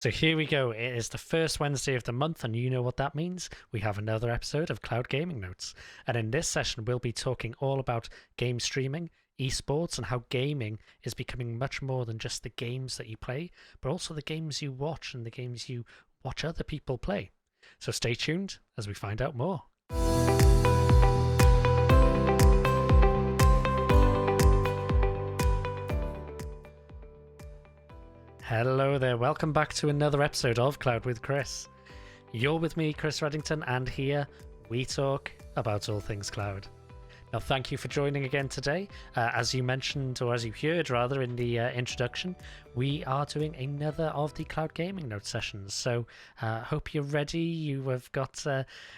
So here we go. It is the first Wednesday of the month, and you know what that means. We have another episode of Cloud Gaming Notes. And in this session, we'll be talking all about game streaming, esports, and how gaming is becoming much more than just the games that you play, but also the games you watch and the games you watch other people play. So stay tuned as we find out more. Hello there, welcome back to another episode of Cloud with Chris. You're with me, Chris Reddington, and here we talk about all things cloud. Now, thank you for joining again today. As you mentioned, or as you heard rather in the introduction, we are doing another of the Cloud Gaming Note sessions. So hope you're ready. You have got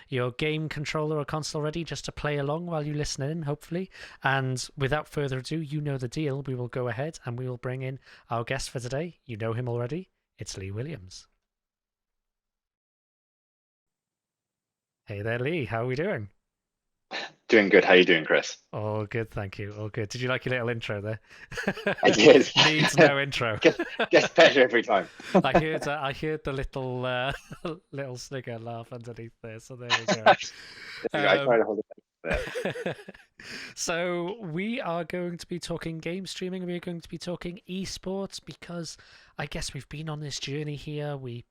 your game controller or console ready just to play along while you listen in, hopefully. And without further ado, you know the deal. We will go ahead and we will bring in our guest for today. You know him already. It's Lee Williams. Hey there, Lee. How are we doing? Doing good. How you doing, Chris? All good, thank you. All good. Did you like your little intro there? I did. Needs no intro. Gets better every time. I heard the little little snigger laugh underneath there. So there we go. I try to hold it back. So we are going to be talking game streaming. We are going to be talking esports because I guess we've been on this journey here. We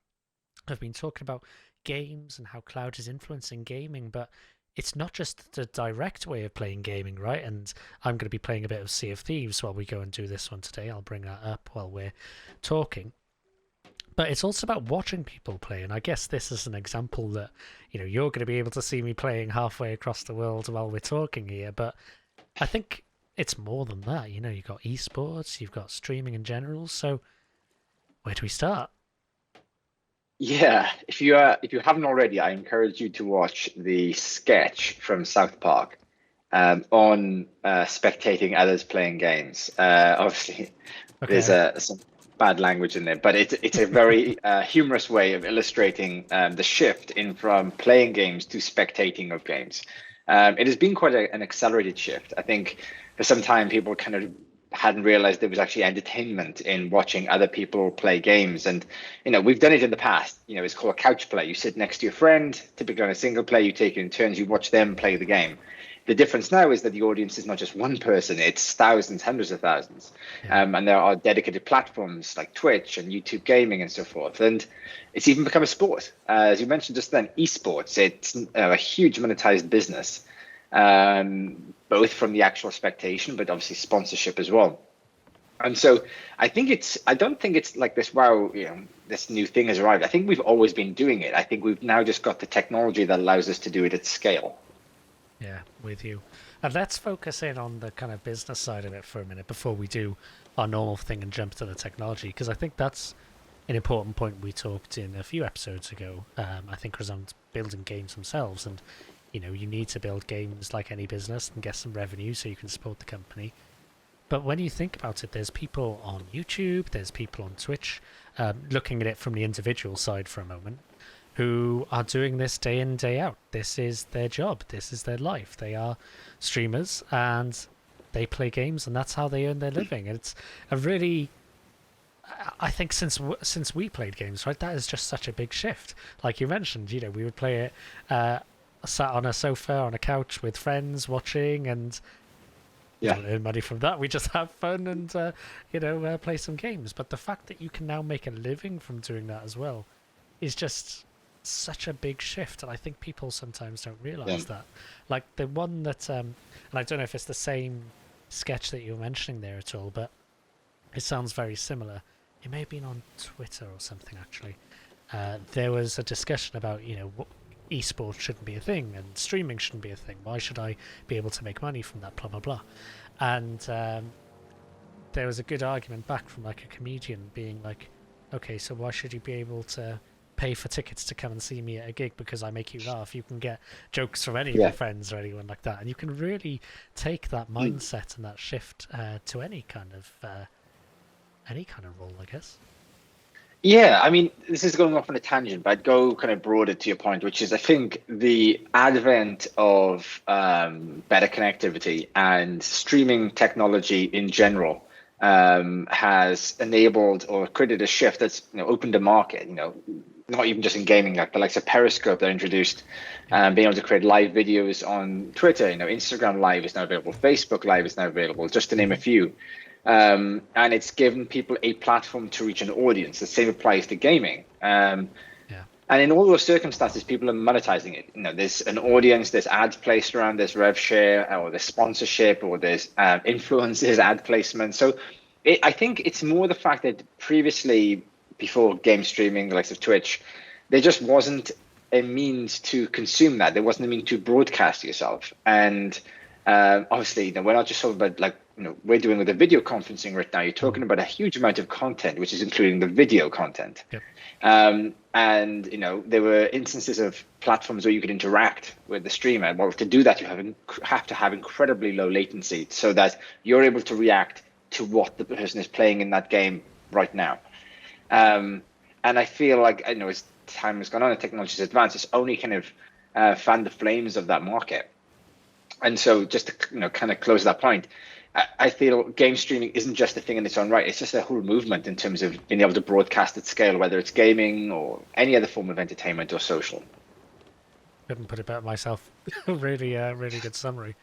have been talking about games and how cloud is influencing gaming, but it's not just the direct way of playing gaming, right? And I'm going to be playing a bit of Sea of Thieves while we go and do this one today. I'll bring that up while we're talking. But it's also about watching people play, and I guess this is an example that, you're going to be able to see me playing halfway across the world while we're talking here, but I think it's more than that. You've got esports, you've got streaming in general, so where do we start? Yeah, if you haven't already, I encourage you to watch the sketch from South Park on spectating others playing games. Obviously, Okay. there's some bad language in there, but it's a very humorous way of illustrating the shift in from playing games to spectating of games. It has been quite an accelerated shift. I think for some time people kind of hadn't realized there was actually entertainment in watching other people play games. And, we've done it in the past. It's called couch play. You sit next to your friend, typically on a single play, you take it in turns, you watch them play the game. The difference now is that the audience is not just one person, it's thousands, hundreds of thousands. Yeah. And there are dedicated platforms like Twitch and YouTube gaming and so forth. And it's even become a sport. As you mentioned just then, esports, it's a huge monetized business. Both from the actual expectation, but obviously sponsorship as well. And so I don't think it's like this, wow, this new thing has arrived. I think we've always been doing it. I think we've now just got the technology that allows us to do it at scale. Yeah, with you. And let's focus in on the kind of business side of it for a minute before we do our normal thing and jump to the technology, because I think that's an important point we talked in a few episodes ago. I think around building games themselves, and you need to build games like any business and get some revenue so you can support the company. But when you think about it, there's people on YouTube, there's people on Twitch, looking at it from the individual side for a moment, who are doing this day in, day out. This is their job. This is their life. They are streamers and they play games, and that's how they earn their living. And it's a really, I think since we played games, right, that is just such a big shift. Like you mentioned, we would play it sat on a sofa on a couch with friends watching, and Yeah. don't earn money from that. We just have fun and play some games. But the fact that you can now make a living from doing that as well is just such a big shift, and I think people sometimes don't realize that. Like the one that and I don't know if it's the same sketch that you were mentioning there at all, but it sounds very similar. It may have been on Twitter or something, actually. There was a discussion about esports shouldn't be a thing and streaming shouldn't be a thing. Why should I be able to make money from that? Blah blah blah. And there was a good argument back from like a comedian being like, okay, so why should you be able to pay for tickets to come and see me at a gig because I make you laugh? You can get jokes from any of your friends or anyone like that, and you can really take that mindset and that shift to any kind of role, I guess. Yeah, I mean, this is going off on a tangent, but I'd go kind of broader to your point, which is I think the advent of better connectivity and streaming technology in general has enabled or created a shift that's opened the market. Not even just in gaming, like the likes of Periscope that introduced being able to create live videos on Twitter. Instagram Live is now available, Facebook Live is now available, just to name a few. And it's given people a platform to reach an audience. The same applies to gaming. And in all those circumstances, people are monetizing it. There's an audience, there's ads placed around, there's rev share, or there's sponsorship, or there's influencers, ad placement. So I think it's more the fact that previously, before game streaming, the likes of Twitch, there just wasn't a means to consume that. There wasn't a means to broadcast yourself. And obviously, we're not just talking about we're doing with the video conferencing right now. You're talking about a huge amount of content, which is including the video content. Yep. And there were instances of platforms where you could interact with the streamer. Well, to do that, you have to have incredibly low latency so that you're able to react to what the person is playing in that game right now. And I feel like as time has gone on and technology has advanced, it's only kind of fanned the flames of that market. And so just to kind of close that point, I feel game streaming isn't just a thing in its own right. It's just a whole movement in terms of being able to broadcast at scale, whether it's gaming or any other form of entertainment or social. Couldn't put it better myself. Really, really good summary.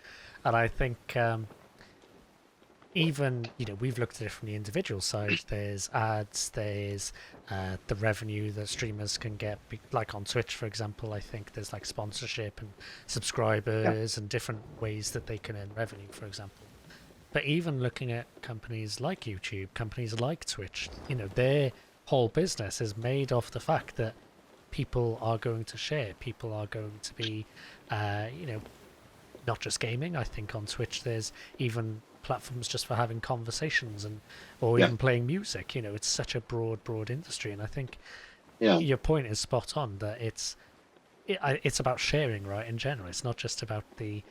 And I think even, we've looked at it from the individual side. There's ads, there's the revenue that streamers can get, like on Twitch, for example. I think there's like sponsorship and subscribers and different ways that they can earn revenue, for example. But even looking at companies like YouTube, companies like Twitch, their whole business is made off the fact that people are going to share. People are going to be, not just gaming. I think on Twitch there's even platforms just for having conversations or even playing music. It's such a broad industry. And I think your point is spot on, that it's about sharing, right, in general. It's not just about the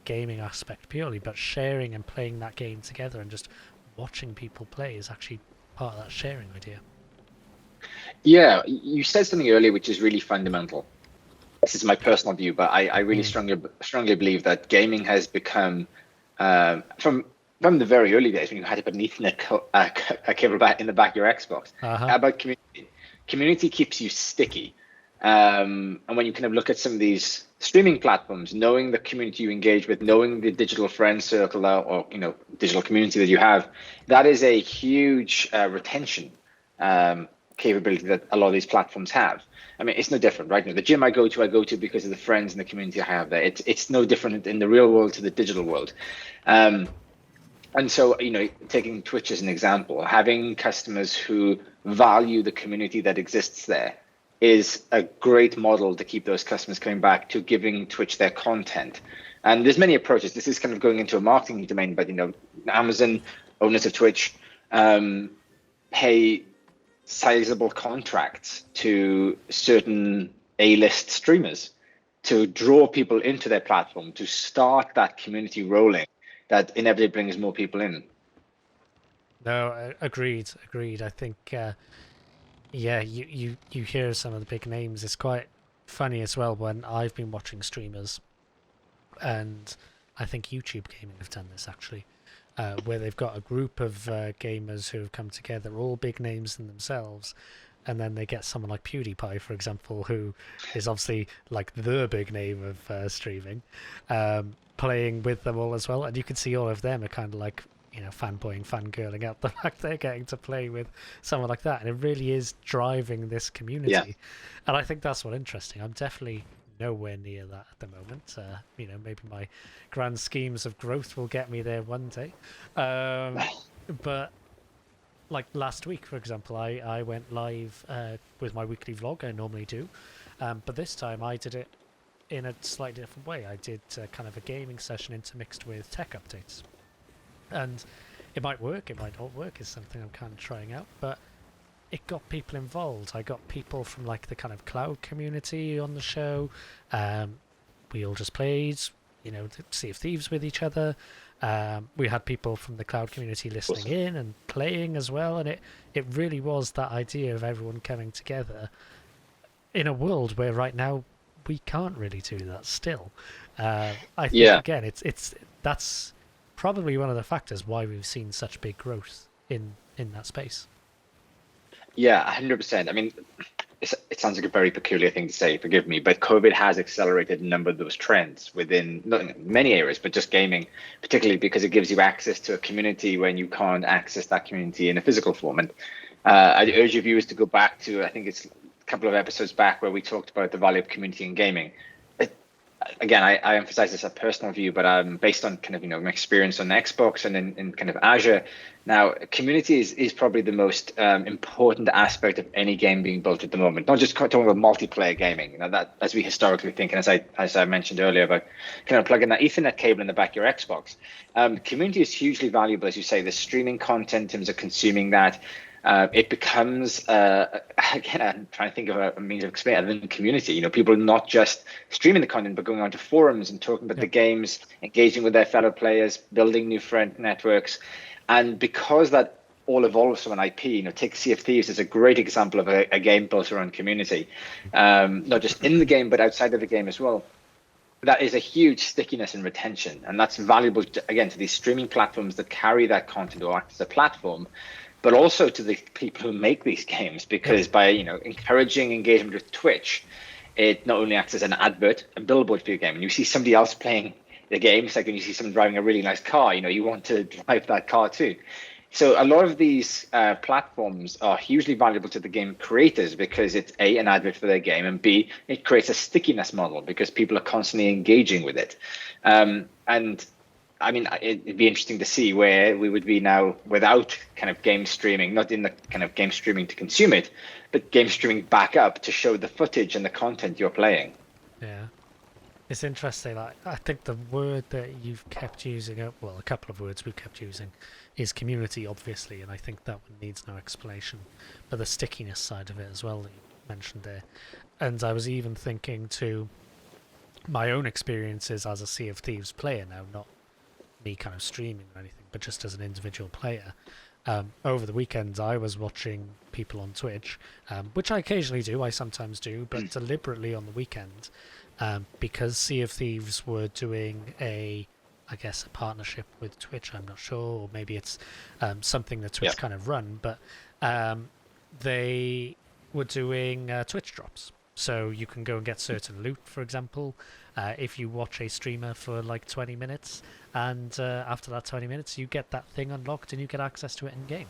gaming aspect purely, but sharing and playing that game together and just watching people play is actually part of that sharing idea. Yeah, you said something earlier which is really fundamental. This is my personal view, but I really strongly believe that gaming has become, from the very early days when you had to put an Ethernet cable back in the back of your Xbox, about community. Community keeps you sticky. And when you kind of look at some of these streaming platforms, knowing the community you engage with, knowing the digital friend circle or digital community that you have, that is a huge retention capability that a lot of these platforms have. I mean, it's no different, right? The gym I go to because of the friends and the community I have there. It's no different in the real world to the digital world. And so, taking Twitch as an example, having customers who value the community that exists there is a great model to keep those customers coming back to giving Twitch their content. And there's many approaches. This is kind of going into a marketing domain, but Amazon, owners of Twitch, pay sizable contracts to certain A-list streamers to draw people into their platform, to start that community rolling that inevitably brings more people in. No, agreed. I think you hear some of the big names. It's quite funny as well when I've been watching streamers, and I think YouTube Gaming have done this actually, where they've got a group of gamers who have come together, all big names in themselves, and then they get someone like PewDiePie, for example, who is obviously like the big name of streaming, playing with them all as well, and you can see all of them are kind of like fanboying, fangirling out the fact they're getting to play with someone like that, and it really is driving this community. And I think that's what's interesting. I'm definitely nowhere near that at the moment. Maybe my grand schemes of growth will get me there one day. But like last week, for example, I went live with my weekly vlog. I normally do, but this time I did it in a slightly different way. I did kind of a gaming session intermixed with tech updates. And it might work, it might not work, is something I'm kind of trying out, but it got people involved. I got people from like the kind of cloud community on the show. We all just played, Sea of Thieves with each other. We had people from the cloud community listening in and playing as well, and it really was that idea of everyone coming together in a world where right now we can't really do that still. I think again, that's probably one of the factors why we've seen such big growth in that space. Yeah, 100%. I mean, it sounds like a very peculiar thing to say, forgive me, but COVID has accelerated a number of those trends within not in many areas, but just gaming, particularly because it gives you access to a community when you can't access that community in a physical form. And I'd urge your viewers to go back to, I think it's a couple of episodes back where we talked about the value of community in gaming. Again, I emphasize this as a personal view, but based on kind of my experience on Xbox and in kind of Azure. Now, community is probably the most important aspect of any game being built at the moment. Not just talking about multiplayer gaming, that as we historically think, and as I mentioned earlier about kind of plugging that Ethernet cable in the back of your Xbox. Community is hugely valuable, as you say. The streaming content in terms of consuming that. It becomes again, I'm trying to think of a means of explaining other than community. People not just streaming the content, but going onto forums and talking about the games, engaging with their fellow players, building new friend networks. And because that all evolves from an IP, take Sea of Thieves as a great example of a game built around community, not just in the game, but outside of the game as well. That is a huge stickiness and retention. And that's valuable, again, to these streaming platforms that carry that content or act as a platform, but also to the people who make these games, because by encouraging engagement with Twitch, it not only acts as an advert, a billboard for your game, and you see somebody else playing the game. It's like when you see someone driving a really nice car, you want to drive that car too. So a lot of these platforms are hugely valuable to the game creators because it's A, an advert for their game, and B, it creates a stickiness model because people are constantly engaging with it. And I mean, it'd be interesting to see where we would be now without kind of game streaming, not in the kind of game streaming to consume it, but game streaming back up to show the footage and the content you're playing. Yeah. It's interesting. I think the word that you've kept using, well, a couple of words we've kept using, is community, obviously, and I think that one needs no explanation. But the stickiness side of it as well that you mentioned there. And I was even thinking to my own experiences as a Sea of Thieves player now, not me kind of streaming or anything, but just as an individual player. Over the weekends, I was watching people on Twitch, which I occasionally do, I sometimes do, but deliberately on the weekend, because Sea of Thieves were doing a partnership with Twitch. I'm not sure, or maybe it's something that Twitch kind of run, but they were doing Twitch drops. So you can go and get certain loot, for example, if you watch a streamer for like 20 minutes, and after that 20 minutes you get that thing unlocked and you get access to it in game.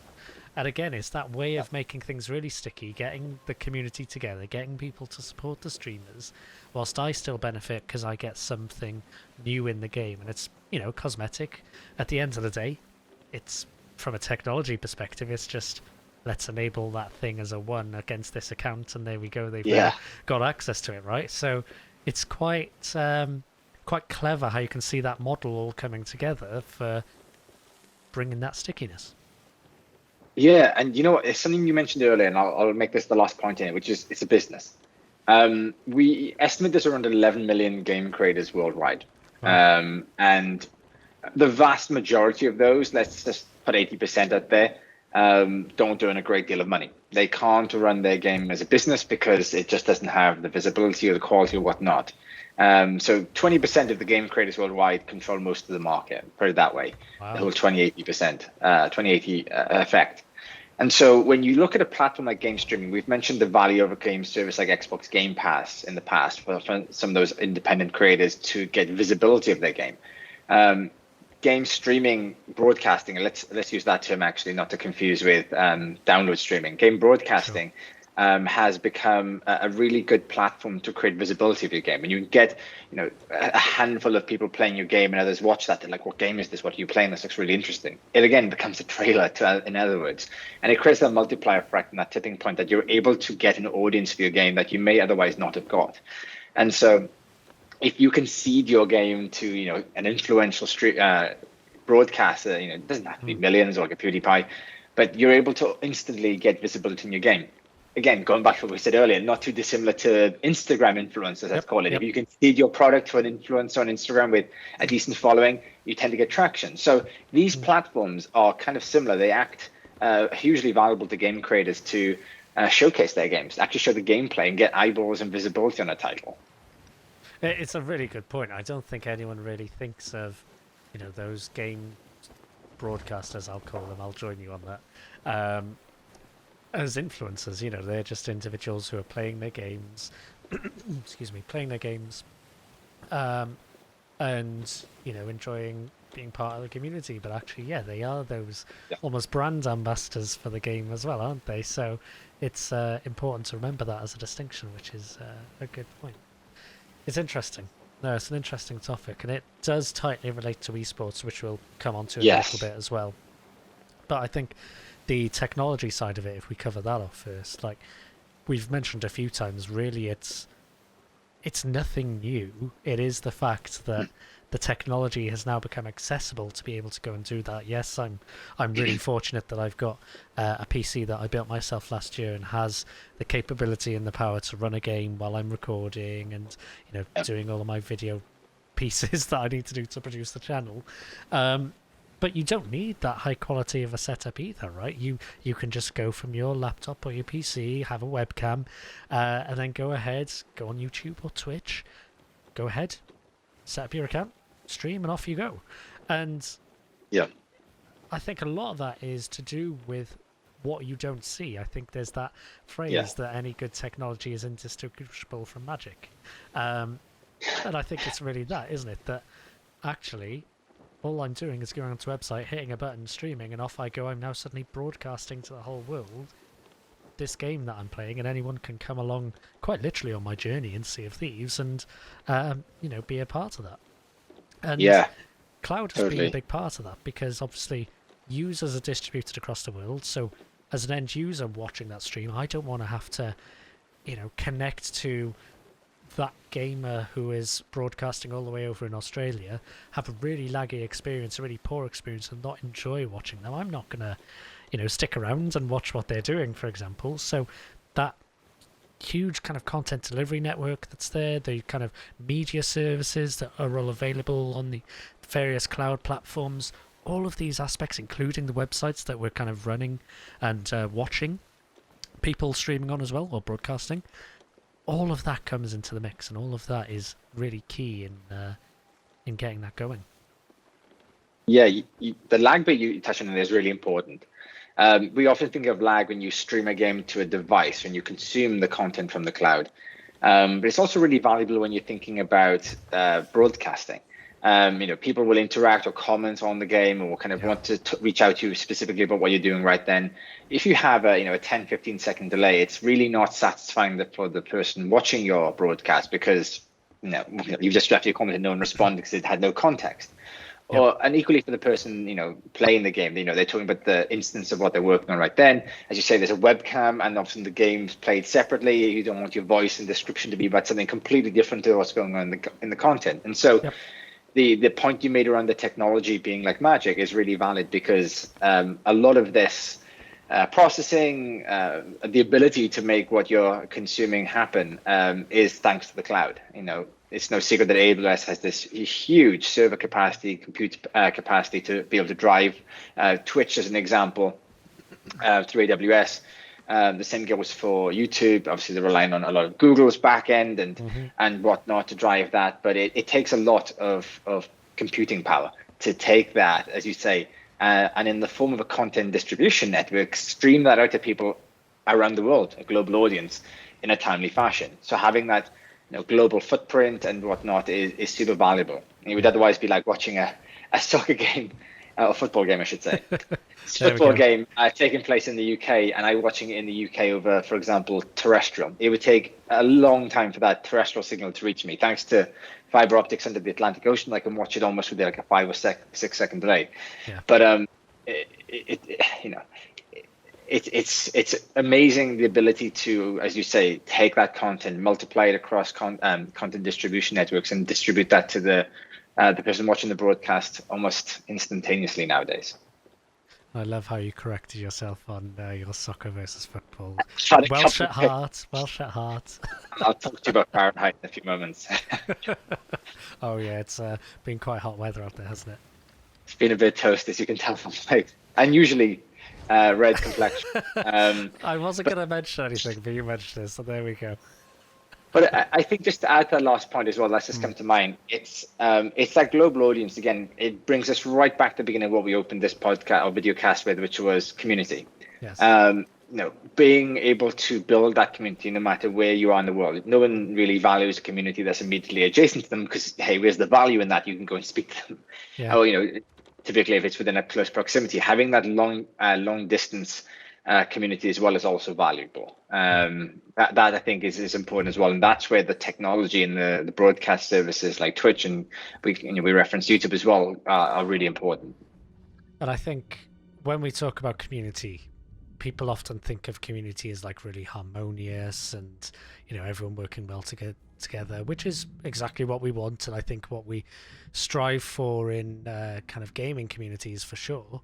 And again, it's that way of making things really sticky, getting the community together, getting people to support the streamers, whilst I still benefit because I get something new in the game. And it's, cosmetic. At the end of the day, it's, from a technology perspective, it's just, let's enable that thing as a 1 against this account, and there we go, they've got access to it, right? So it's quite clever how you can see that model all coming together for bringing that stickiness. Yeah, and it's something you mentioned earlier, and I'll make this the last point in it, which is it's a business. We estimate there's around 11 million game creators worldwide. Wow. And the vast majority of those, let's just put 80% out there, don't earn a great deal of money. They can't run their game as a business because it just doesn't have the visibility or the quality or whatnot. So 20% of the game creators worldwide control most of the market, put it that way. Wow. The whole 20-80%, 20-80 effect. And so when you look at a platform like game streaming, we've mentioned the value of a game service like Xbox Game Pass in the past for some of those independent creators to get visibility of their game. Game streaming, broadcasting, and let's use that term actually, not to confuse with download streaming. Game broadcasting has become a really good platform to create visibility of your game, and you can get a handful of people playing your game, and others watch that. They're like, "What game is this? What are you playing? This looks really interesting." It again becomes a trailer, in other words, and it creates that multiplier effect and that tipping point that you're able to get an audience for your game that you may otherwise not have got, and so. If you can seed your game to an influential broadcaster, it doesn't have to be millions or like a PewDiePie, but you're able to instantly get visibility in your game. Again, going back to what we said earlier, not too dissimilar to Instagram influencers, let's call it. If you can seed your product to an influencer on Instagram with a decent following, you tend to get traction. So these platforms are kind of similar. They act hugely valuable to game creators to showcase their games, actually show the gameplay and get eyeballs and visibility on a title. It's a really good point. I don't think anyone really thinks of those game broadcasters, I'll call them. I'll join you on that. As influencers, they're just individuals who are playing their games. Excuse me, playing their games, and enjoying being part of the community. But actually, yeah, they are those almost brand ambassadors for the game as well, aren't they? So it's important to remember that as a distinction, which is a good point. It's interesting. No, it's an interesting topic, and it does tightly relate to esports, which we'll come on to in a little bit as well. But I think the technology side of it, if we cover that off first, like we've mentioned a few times, really it's nothing new. It is the fact that the technology has now become accessible to be able to go and do that. Yes, I'm really fortunate that I've got a PC that I built myself last year and has the capability and the power to run a game while I'm recording and doing all of my video pieces that I need to do to produce the channel. But you don't need that high quality of a setup either, right? You can just go from your laptop or your PC, have a webcam, and then go on YouTube or Twitch, go ahead, set up your account, stream, and off you go. And I think a lot of that is to do with what you don't see. I think there's that phrase that any good technology is indistinguishable from magic. And I think it's really that, isn't it? That actually all I'm doing is going onto a website, hitting a button, streaming, and off I go. I'm now suddenly broadcasting to the whole world this game that I'm playing, and anyone can come along quite literally on my journey in Sea of Thieves and, be a part of that. And cloud has been a big part of that because obviously users are distributed across the world. So as an end user watching that stream, I don't want to have to, connect to that gamer who is broadcasting all the way over in Australia, have a really laggy experience, a really poor experience, and not enjoy watching them. I'm not going to, stick around and watch what they're doing, for example. So that huge kind of content delivery network that's there, the kind of media services that are all available on the various cloud platforms, all of these aspects, including the websites that we're kind of running and watching people streaming on as well, or broadcasting, all of that comes into the mix, and all of that is really key in getting that going. Yeah, the lag bit you touched on is really important. We often think of lag when you stream a game to a device, when you consume the content from the cloud. But it's also really valuable when you're thinking about broadcasting. People will interact or comment on the game or kind of want to reach out to you specifically about what you're doing right then. If you have a 10, 15 second delay, it's really not satisfying for the person watching your broadcast because you've just left your comment and no one responded because it had no context. And equally for the person, playing the game, they're talking about the instance of what they're working on right then. As you say, there's a webcam and often the game's played separately. You don't want your voice and description to be about something completely different to what's going on in the content. And so the point you made around the technology being like magic is really valid because a lot of this processing, the ability to make what you're consuming happen is thanks to the cloud. It's no secret that AWS has this huge server capacity, compute capacity to be able to drive Twitch as an example through AWS. The same goes for YouTube. Obviously, they're relying on a lot of Google's backend and whatnot to drive that. But it takes a lot of computing power to take that, as you say, and in the form of a content distribution network, stream that out to people around the world, a global audience, in a timely fashion. So having that global footprint and whatnot is super valuable. It would otherwise be like watching a soccer game, or football game, I should say. Football game taking place in the UK, and I'm watching it in the UK over, for example, terrestrial. It would take a long time for that terrestrial signal to reach me. Thanks to fiber optics under the Atlantic Ocean, I can watch it almost with like a 5 or 6 second delay. But it's amazing the ability to, as you say, take that content, multiply it across content distribution networks, and distribute that to the person watching the broadcast almost instantaneously nowadays. I love how you corrected yourself on your soccer versus football. Welsh at heart. I'll talk to you about Fahrenheit in a few moments. Oh yeah, it's been quite hot weather out there, hasn't it? It's been a bit toasty, as you can tell from the face. Unusually red complexion. I wasn't going to mention anything, but you mentioned it, so there we go. But I think just to add to that last point as well, that's just come to mind. It's that global audience again. It brings us right back to the beginning of what we opened this podcast or video cast with, which was community. Yes. Being able to build that community no matter where you are in the world. No one really values a community that's immediately adjacent to them because, hey, where's the value in that? You can go and speak to them. Yeah. Or, typically if it's within a close proximity, having that long distance community as well is also valuable. That I think is important as well, and that's where the technology and the broadcast services like Twitch and we reference YouTube as well are really important. And I think when we talk about community, people often think of community as like really harmonious and everyone working well together, which is exactly what we want, and I think what we strive for in kind of gaming communities for sure.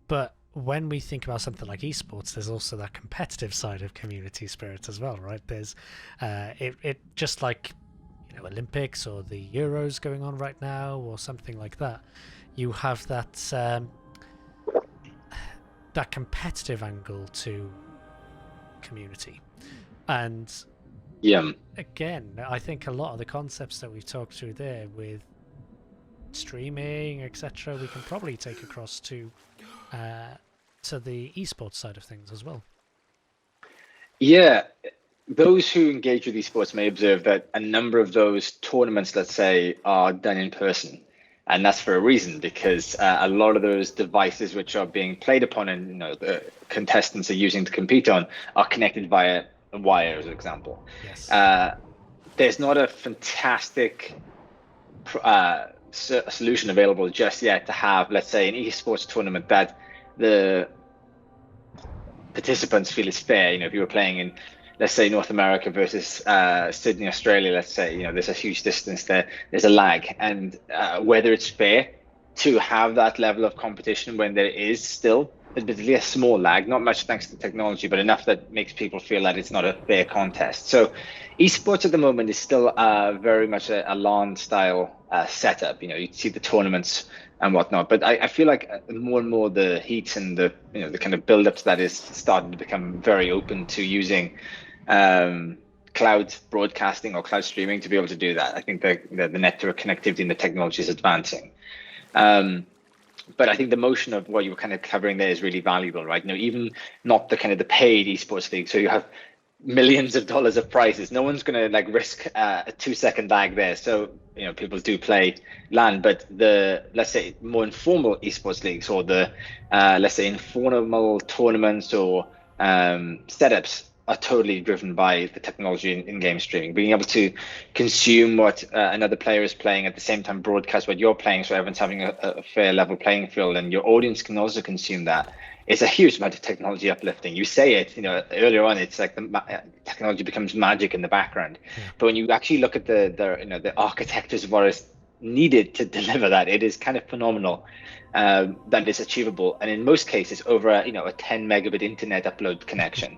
But when we think about something like esports, there's also that competitive side of community spirit as well, right? There's it just like Olympics or the Euros going on right now or something like that. You have that that competitive angle to community, and again, I think a lot of the concepts that we've talked through there with streaming, etc., we can probably take across to the esports side of things as well. Yeah, those who engage with esports may observe that a number of those tournaments, let's say, are done in person. And that's for a reason, because a lot of those devices which are being played upon and the contestants are using to compete on are connected via a wire, as an example. Yes. There's not a fantastic solution available just yet to have, let's say, an esports tournament that the participants feel is fair. If you were playing in, let's say, North America versus Sydney, Australia, let's say, there's a huge distance there, there's a lag, and whether it's fair to have that level of competition when there is still admittedly a small lag, not much thanks to technology, but enough that makes people feel that it's not a fair contest. So esports at the moment is still very much a LAN style setup. You see the tournaments and whatnot, but I feel like more and more the heat and the the kind of build up to that is starting to become very open to using cloud broadcasting or cloud streaming to be able to do that. I think the network connectivity and the technology is advancing. But I think the motion of what you were kind of covering there is really valuable, right? Even not the kind of the paid esports league. So you have millions of dollars of prizes. No one's going to risk a 2-second lag there. So people do play LAN, but the, let's say, more informal esports leagues or the let's say informal tournaments or setups are totally driven by the technology in game streaming, being able to consume what another player is playing at the same time, broadcast what you're playing, so everyone's having a fair level playing field, and your audience can also consume that. It's a huge amount of technology uplifting. You say it, earlier on, it's like the technology becomes magic in the background. Yeah. But when you actually look at the architectures of what is needed to deliver that, it is kind of phenomenal that it's achievable, and in most cases over a 10 megabit internet upload connection.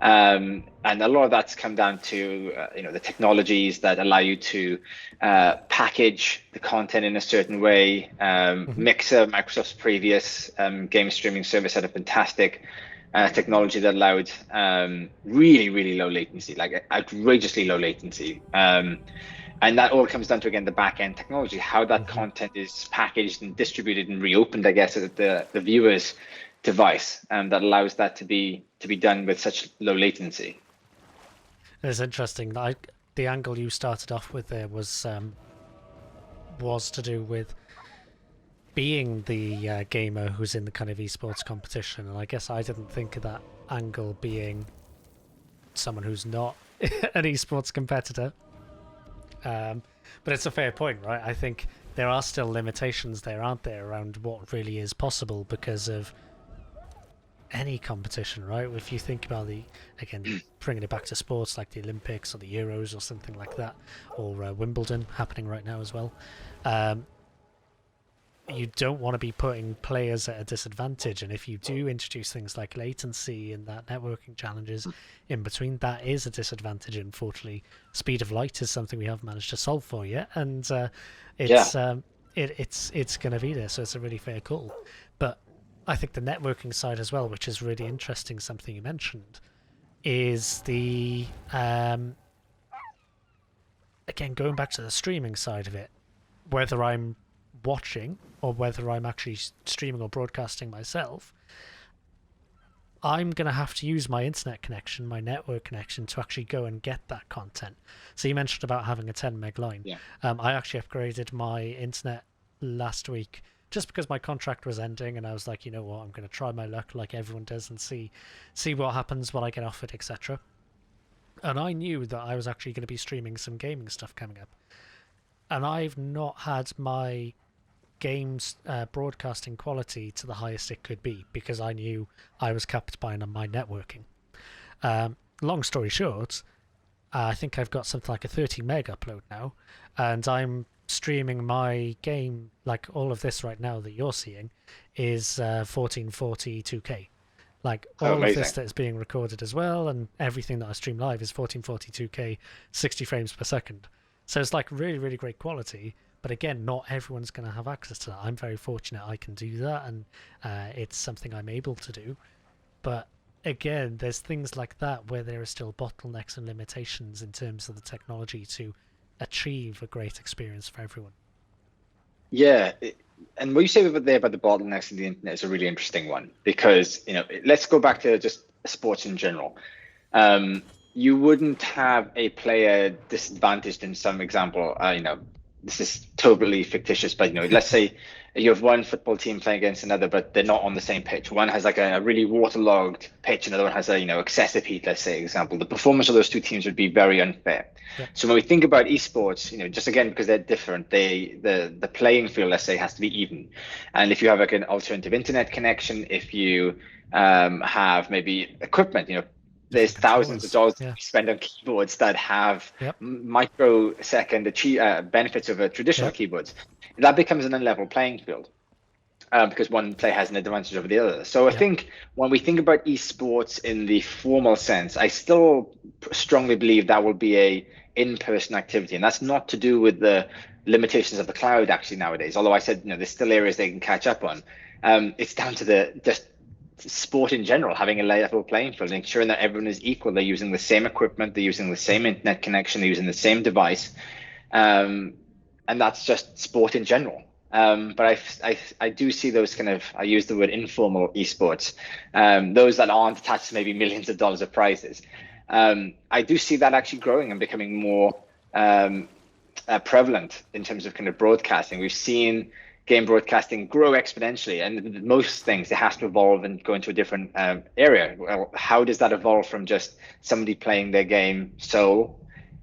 And a lot of that's come down to the technologies that allow you to package the content in a certain way. Mixer, Microsoft's previous game streaming service, had a fantastic technology that allowed really low latency, like outrageously low latency. And that all comes down to, again, the back end technology, how that content is packaged and distributed and reopened, I guess, at the viewer's device, that allows that to be done with such low latency. It's interesting. The angle you started off with there was to do with being the gamer who's in the kind of esports competition, and I guess I didn't think of that angle being someone who's not an esports competitor. But it's a fair point, right? I think there are still limitations there, aren't there, around what really is possible because of any competition, right? If you think about again, bringing it back to sports like the Olympics or the Euros or something like that, or Wimbledon happening right now as well, you don't want to be putting players at a disadvantage, and if you do introduce things like latency and that networking challenges in between, that is a disadvantage. Unfortunately, speed of light is something we haven't managed to solve for yet, and it's going to be there, so it's a really fair call. But I think the networking side as well, which is really interesting, something you mentioned, is the again, going back to the streaming side of it, whether I'm watching or whether I'm actually streaming or broadcasting myself, I'm going to have to use my internet connection, my network connection, to actually go and get that content. So you mentioned about having a 10 meg line. Yeah. I actually upgraded my internet last week just because my contract was ending, and I was like, you know what, I'm going to try my luck like everyone does and see what happens, what I get offered, etc. And I knew that I was actually going to be streaming some gaming stuff coming up. And I've not had my games broadcasting quality to the highest it could be because I knew I was capped by my networking. Long story short, I think I've got something like a 30 meg upload now, and I'm streaming my game, like all of this right now that you're seeing is 1440 2K. Like all of this that's being recorded as well, and everything that I stream live is 1440 2K 60 frames per second. So it's like really, really great quality. But again, not everyone's going to have access to that. I'm very fortunate I can do that, and it's something I'm able to do. But again, there's things like that where there are still bottlenecks and limitations in terms of the technology to achieve a great experience for everyone. Yeah, and what you say over there about the bottlenecks in the internet is a really interesting one, because let's go back to just sports in general. You wouldn't have a player disadvantaged in some example. This is totally fictitious, but let's say you have one football team playing against another, but they're not on the same pitch. One has like a really waterlogged pitch, another one has a excessive heat. Let's say example, the performance of those two teams would be very unfair. Yep. So when we think about esports, just again because they're different, the playing field, let's say, has to be even. And if you have like an alternative internet connection, if you have maybe equipment, there's thousands of dollars spent on keyboards that have microsecond benefits over traditional keyboards. That becomes an unlevel playing field because one player has an advantage over the other. So I think when we think about esports in the formal sense, I still strongly believe that will be a in-person activity, and that's not to do with the limitations of the cloud actually nowadays. Although I said there's still areas they can catch up on. It's down to the just sport in general, having a level playing field, ensuring that everyone is equal. They're using the same equipment, they're using the same internet connection, they're using the same device, and that's just sport in general. But I do see those kind of, I use the word informal esports, those that aren't attached to maybe millions of dollars of prizes. I do see that actually growing and becoming more prevalent in terms of kind of broadcasting. We've seen game broadcasting grow exponentially, and most things, it has to evolve and go into a different area. Well, how does that evolve from just somebody playing their game solo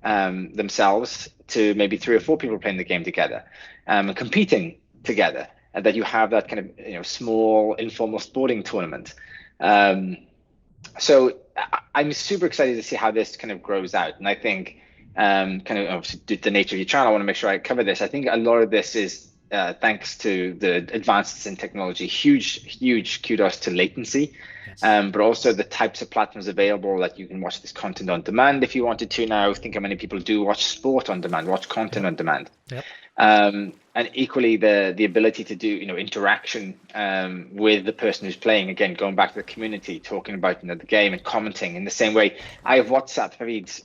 themselves to maybe 3 or 4 people playing the game together and competing together, and that you have that kind of small informal sporting tournament. So I'm super excited to see how this kind of grows out, and I think kind of obviously the nature of your channel, I want to make sure I cover this. I think a lot of this is thanks to the advances in technology. Huge kudos to latency, but also the types of platforms available that you can watch this content on demand if you wanted to now. Think how many people do watch sport on demand, watch content on demand. And equally the ability to do interaction with the person who's playing. Again, going back to the community, talking about the game and commenting in the same way. I have WhatsApp feeds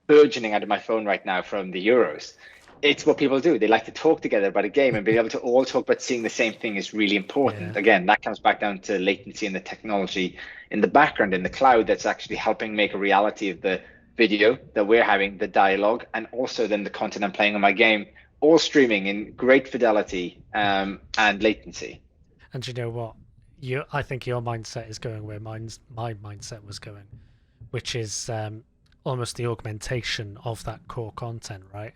burgeoning out of my phone right now from the Euros. It's what people do. They like to talk together about a game, and being able to all talk about seeing the same thing is really important. Again, that comes back down to latency and the technology in the background, in the cloud, that's actually helping make a reality of the video that we're having, the dialogue, and also then the content I'm playing on my game, all streaming in great fidelity and latency. And you know what? I think your mindset is going where my mindset was going, which is almost the augmentation of that core content, right?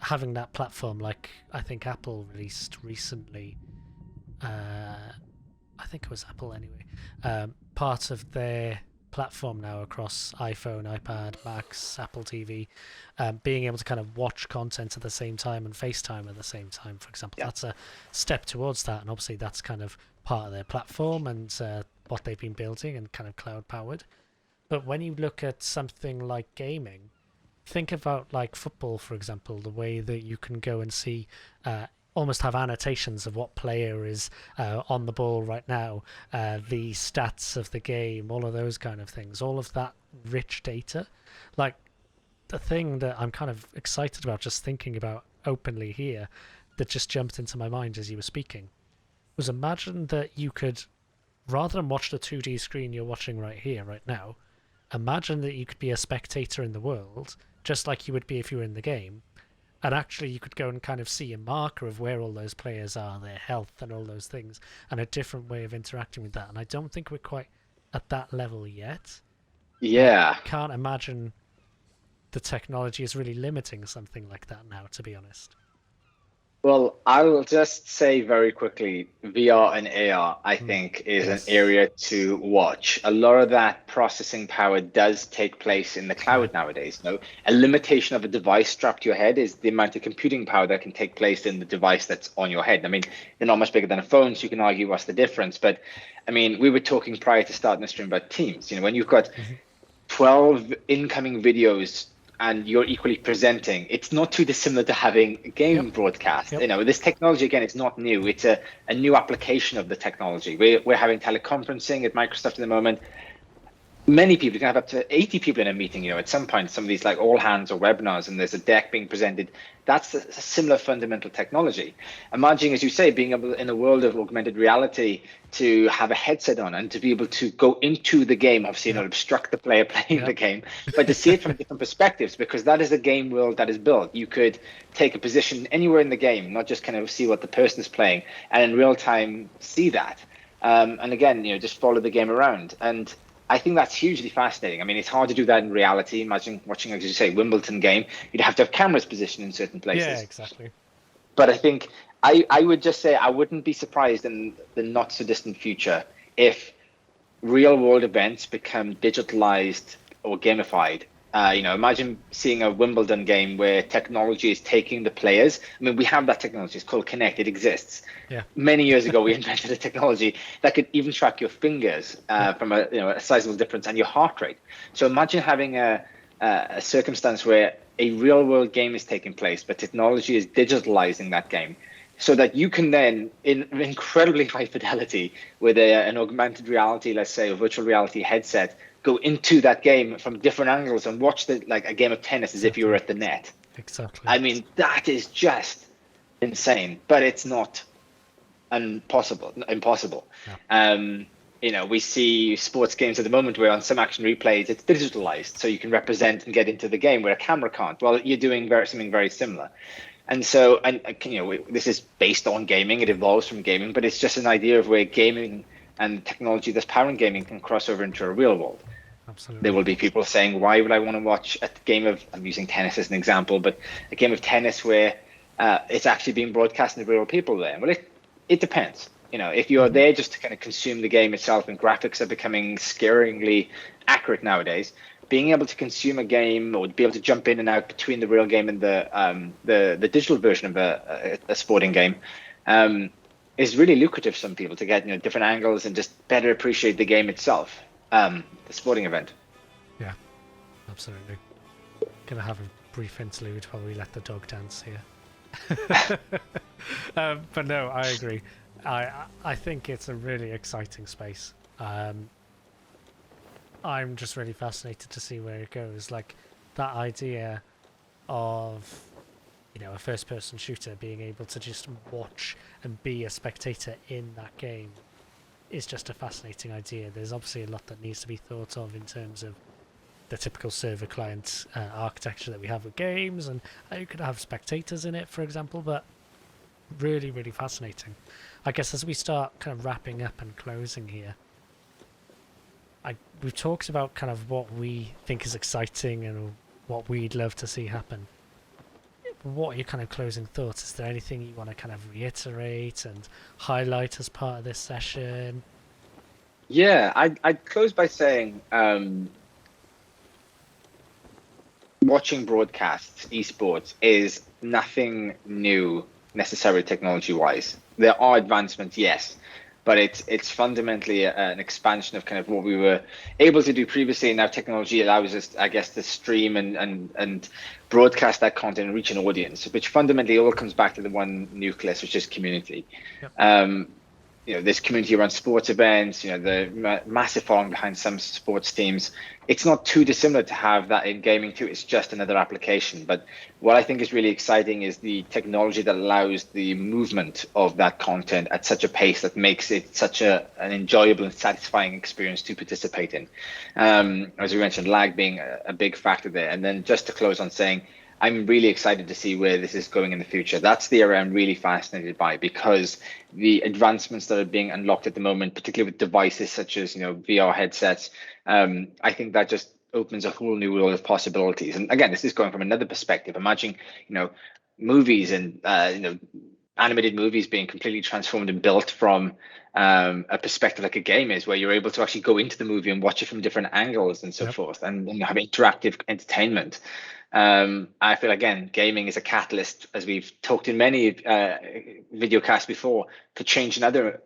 Having that platform, like I think Apple released recently, I think it was Apple anyway, part of their platform now across iPhone, iPad, Macs, Apple TV, being able to kind of watch content at the same time and FaceTime at the same time, for example. That's a step towards that, and obviously that's kind of part of their platform and what they've been building and kind of cloud powered. But when you look at something like gaming, think about like football, for example, the way that you can go and see, almost have annotations of what player is on the ball right now, the stats of the game, all of those kind of things, all of that rich data. Like the thing that I'm kind of excited about just thinking about openly here that just jumped into my mind as you were speaking was imagine that you could, rather than watch the 2D screen you're watching right here, right now, imagine that you could be a spectator in the world, just like you would be if you were in the game. And actually, you could go and kind of see a marker of where all those players are, their health, and all those things, and a different way of interacting with that. And I don't think we're quite at that level yet. But Yeah. I can't imagine the technology is really limiting something like that now, to be honest. Well, I'll just say very quickly, VR and AR, I think, is an Yes. area to watch. A lot of that processing power does take place in the Yeah. cloud nowadays. No, a limitation of a device strapped to your head is the amount of computing power that can take place in the device that's on your head. I mean, they're not much bigger than a phone, so you can argue what's the difference. But I mean, we were talking prior to starting the stream about Teams. When you've got Hmm. 12 incoming videos and you're equally presenting, it's not too dissimilar to having a Yep. game broadcast. Yep. This technology, again, it's not new. It's a new application of the technology. We're having teleconferencing at Microsoft at the moment. Many people, you can have up to 80 people in a meeting, at some point, some of these like all hands or webinars, and there's a deck being presented. That's a similar fundamental technology. Imagine, as you say, being able in a world of augmented reality to have a headset on and to be able to go into the game, obviously, Yep. not obstruct the player playing the Yep. game, but to see it from different perspectives, because that is a game world that is built. You could take a position anywhere in the game, not just kind of see what the person is playing, and in real time see that. And again, just follow the game around. And I think that's hugely fascinating. I mean, it's hard to do that in reality. Imagine watching, as you say, Wimbledon game. You'd have to have cameras positioned in certain Yeah, places. exactly. But I think I would just say I wouldn't be surprised in the not so distant future if real world events become digitalized or gamified. Imagine seeing a Wimbledon game where technology is taking the players. I mean, we have that technology. It's called Connect. It exists. Yeah. Many years ago, we invented a technology that could even track your fingers Yep. from a sizable difference and your heart rate. So imagine having a circumstance where a real world game is taking place, but technology is digitalizing that game so that you can then, in incredibly high fidelity, with an augmented reality, let's say, a virtual reality headset, go into that game from different angles and watch like a game of tennis as if you were Exactly. at the net. Exactly. I mean, that is just insane, but it's not impossible. No. We see sports games at the moment where on some action replays it's digitalized, so you can represent and get into the game where a camera can't. Well, you're doing something very similar. And so, this is based on gaming. It evolves from gaming, but it's just an idea of where gaming and technology that's powering gaming can cross over into a real world. There Absolutely. will be people saying, why would I want to watch a game of, I'm using tennis as an example, but a game of tennis where it's actually being broadcast and the real people there? Well, it depends. If you're Hmm. there just to kind of consume the game itself, and graphics are becoming scaringly accurate nowadays, being able to consume a game or be able to jump in and out between the real game and the digital version of a sporting game is really lucrative for some people to get different angles and just better appreciate the game itself, the sporting event. Yeah, absolutely. Gonna have a brief interlude while we let the dog dance here. But no, I agree. I think it's a really exciting space. I'm just really fascinated to see where it goes. Like that idea of a first-person shooter being able to just watch and be a spectator in that game is just a fascinating idea. There's obviously a lot that needs to be thought of in terms of the typical server client architecture that we have with games, and you could have spectators in it, for example, but really, really fascinating. I guess as we start kind of wrapping up and closing here, we've talked about kind of what we think is exciting and what we'd love to see happen. What are your kind of closing thoughts? Is there anything you want to kind of reiterate and highlight as part of this session? Yeah, I'd close by saying watching broadcasts, esports, is nothing new necessarily technology-wise. There are advancements, yes, but it's fundamentally an expansion of kind of what we were able to do previously, and now technology allows us, I guess, to stream and broadcast that content and reach an audience, which fundamentally all comes back to the one nucleus, which is community. Yep. this community around sports events, the massive following behind some sports teams. It's not too dissimilar to have that in gaming too. It's just another application. But what I think is really exciting is the technology that allows the movement of that content at such a pace that makes it such an enjoyable and satisfying experience to participate in. As we mentioned, lag being a big factor there. And then just to close on saying, I'm really excited to see where this is going in the future. That's the area I'm really fascinated by, because the advancements that are being unlocked at the moment, particularly with devices such as VR headsets, I think that just opens a whole new world of possibilities. And again, this is going from another perspective. Imagine movies and animated movies being completely transformed and built from a perspective like a game is, where you're able to actually go into the movie and watch it from different angles and so forth, and have interactive entertainment. I feel, again, gaming is a catalyst, as we've talked in many video casts before, for change in other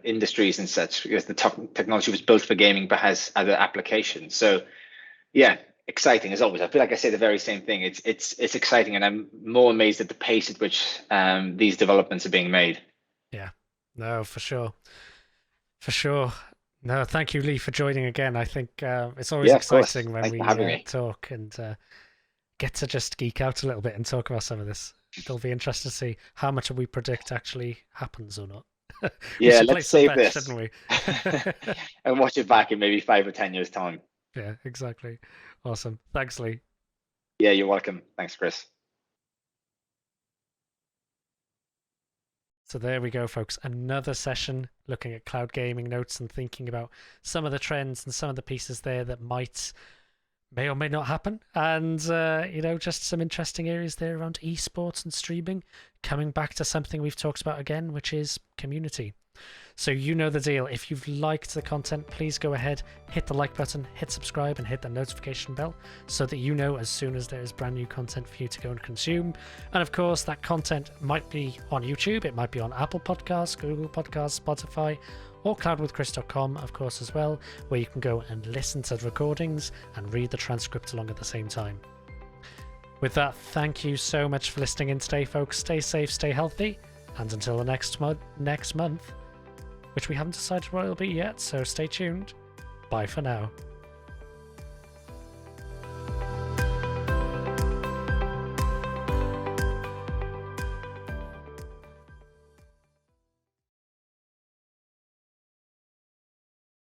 industries and such, because the technology was built for gaming but has other applications. So yeah, exciting as always. I feel like I say the very same thing. It's exciting, and I'm more amazed at the pace at which these developments are being made. Yeah, no, for sure. No, thank you, Lee, for joining again. I think it's always exciting when we talk and get to just geek out a little bit and talk about some of this. It'll be interesting to see how much we predict actually happens or not. Yeah, let's save this, shouldn't we? And watch it back in maybe 5 or 10 years' time. Yeah, exactly. Awesome. Thanks, Lee. Yeah, you're welcome. Thanks, Chris. So there we go, folks. Another session looking at cloud gaming notes and thinking about some of the trends and some of the pieces there that may or may not happen, and just some interesting areas there around esports and streaming, coming back to something we've talked about again, which is community. So you know the deal. If you've liked the content, please go ahead, hit the like button, hit subscribe, and hit the notification bell so that you know as soon as there is brand new content for you to go and consume. And of course, that content might be on YouTube, it might be on Apple Podcasts, Google Podcasts, Spotify, or cloudwithchris.com, of course, as well, where you can go and listen to the recordings and read the transcript along at the same time. With that, thank you so much for listening in today, folks. Stay safe, stay healthy, and until the next month, which we haven't decided what it'll be yet, so stay tuned. Bye for now.